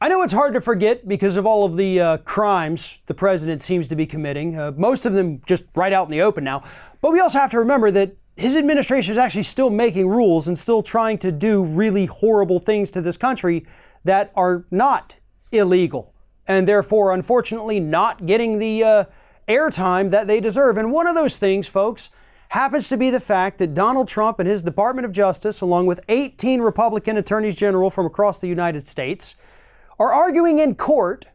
I know it's hard to forget because of all of the crimes the president seems to be committing, most of them just right out in the open now. But we also have to remember that his administration is actually still making rules and still trying to do really horrible things to this country that are not illegal and therefore, unfortunately, not getting the airtime that they deserve. And one of those things, folks, happens to be the fact that Donald Trump and his Department of Justice, along with 18 Republican attorneys general from across the United States, are arguing in court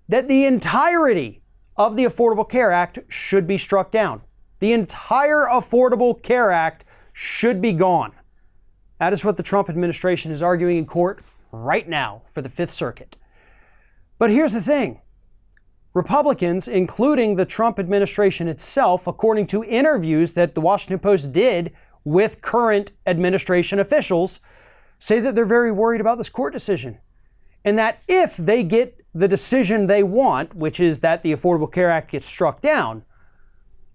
that the entirety of the Affordable Care Act should be struck down. The entire Affordable Care Act should be gone. That is what the Trump administration is arguing in court right now for the Fifth Circuit. But here's the thing. Republicans, including the Trump administration itself, according to interviews that the Washington Post did with current administration officials, say that they're very worried about this court decision. And that if they get the decision they want, which is that the Affordable Care Act gets struck down,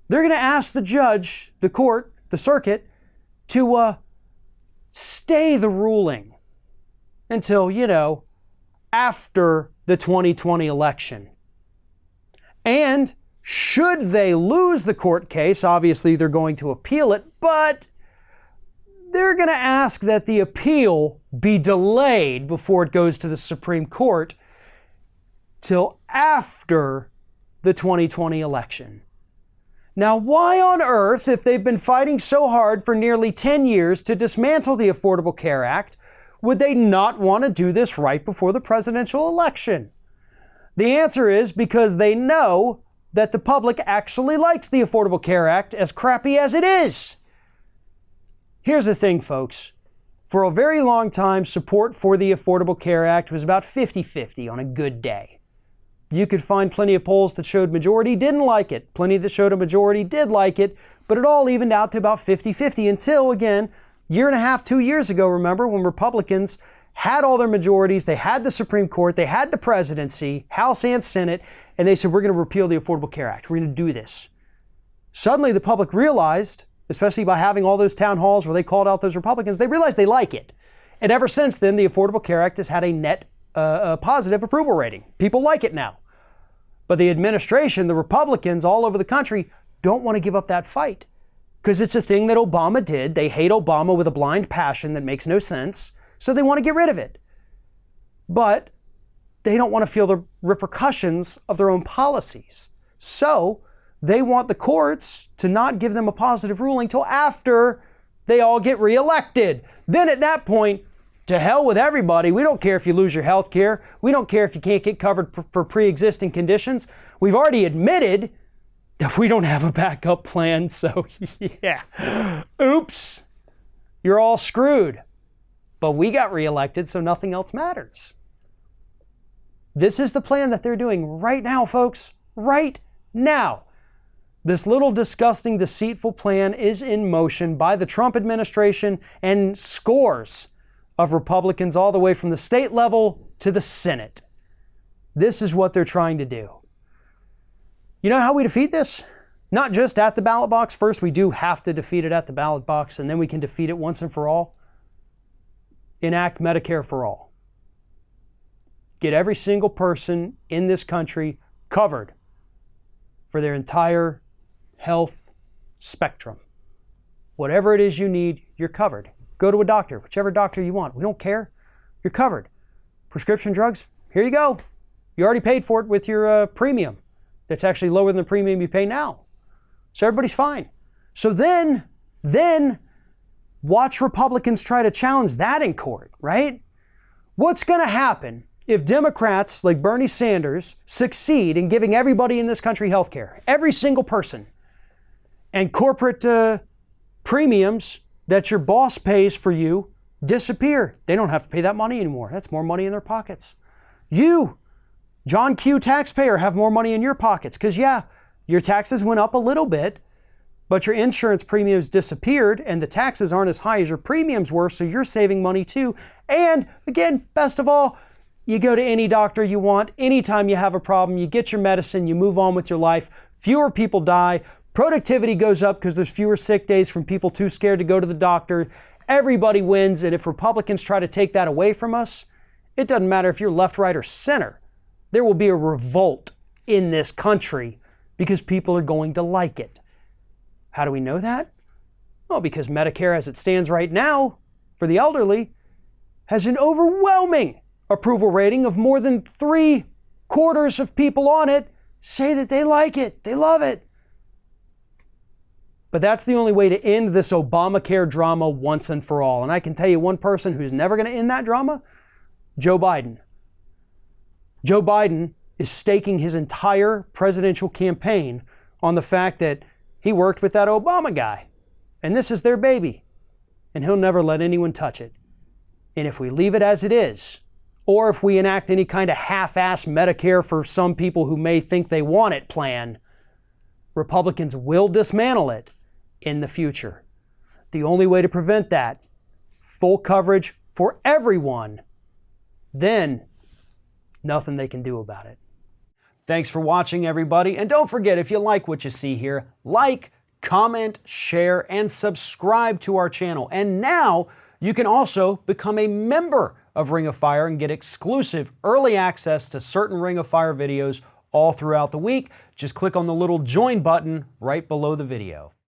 they're going to ask the judge, the court, the circuit, to stay the ruling until, after the 2020 election. And should they lose the court case, obviously they're going to appeal it, but they're going to ask that the appeal be delayed before it goes to the Supreme Court till after the 2020 election. Now, why on earth, if they've been fighting so hard for nearly 10 years to dismantle the Affordable Care Act, would they not want to do this right before the presidential election? The answer is because they know that the public actually likes the Affordable Care Act, as crappy as it is. Here's the thing, folks. For a very long time, support for the Affordable Care Act was about 50-50 on a good day. You could find plenty of polls that showed majority didn't like it, plenty that showed a majority did like it, but it all evened out to about 50-50 until, again, year and a half, 2 years ago, remember, when Republicans had all their majorities, they had the Supreme Court, they had the presidency, House and Senate, and they said, we're going to repeal the Affordable Care Act. We're going to do this. Suddenly, the public realized, especially by having all those town halls where they called out those Republicans, they realized they like it. And ever since then, the Affordable Care Act has had a net positive approval rating. People like it now. But the administration, the Republicans all over the country, don't want to give up that fight because it's a thing that Obama did. They hate Obama with a blind passion that makes no sense, so they want to get rid of it. But they don't want to feel the repercussions of their own policies. So they want the courts to not give them a positive ruling till after they all get reelected. Then at that point, to hell with everybody. We don't care if you lose your health care. We don't care if you can't get covered for pre-existing conditions. We've already admitted that we don't have a backup plan. So yeah, oops, you're all screwed. But we got reelected, so nothing else matters. This is the plan that they're doing right now, folks. Right now. This little disgusting, deceitful plan is in motion by the Trump administration and scores of Republicans all the way from the state level to the Senate. This is what they're trying to do. You know how we defeat this? Not just at the ballot box. First, we do have to defeat it at the ballot box, and then we can defeat it once and for all. Enact Medicare for all. Get every single person in this country covered for their entire health spectrum. Whatever it is you need, you're covered. Go to a doctor, whichever doctor you want. We don't care. You're covered. Prescription drugs, here you go. You already paid for it with your premium. That's actually lower than the premium you pay now. So everybody's fine. So then watch Republicans try to challenge that in court, right? What's going to happen if Democrats like Bernie Sanders succeed in giving everybody in this country health care, every single person, and corporate premiums that your boss pays for you disappear? They don't have to pay that money anymore. That's more money in their pockets. You, John Q. taxpayer, have more money in your pockets because, yeah, your taxes went up a little bit, but your insurance premiums disappeared and the taxes aren't as high as your premiums were, so you're saving money too. And again, best of all, you go to any doctor you want. Anytime you have a problem, you get your medicine, you move on with your life. Fewer people die. Productivity goes up because there's fewer sick days from people too scared to go to the doctor. Everybody wins. And if Republicans try to take that away from us It doesn't matter if you're left, right, or center. There will be a revolt in this country because people are going to like it. How do we know that? Well, because Medicare as it stands right now for the elderly has an overwhelming approval rating of more than 3/4 of people on it say that they like it, they love it. But that's the only way to end this Obamacare drama once and for all. And I can tell you one person who's never going to end that drama, Joe Biden. Joe Biden is staking his entire presidential campaign on the fact that he worked with that Obama guy. And this is their baby. And he'll never let anyone touch it. And if we leave it as it is, or if we enact any kind of half-ass Medicare for some people who may think they want it plan, Republicans will dismantle it in the future. The only way to prevent that, full coverage for everyone, then nothing they can do about it. Thanks for watching, everybody. And don't forget, if you like what you see here, like, comment, share, and subscribe to our channel. And now you can also become a member of Ring of Fire and get exclusive early access to certain Ring of Fire videos all throughout the week. Just click on the little join button right below the video.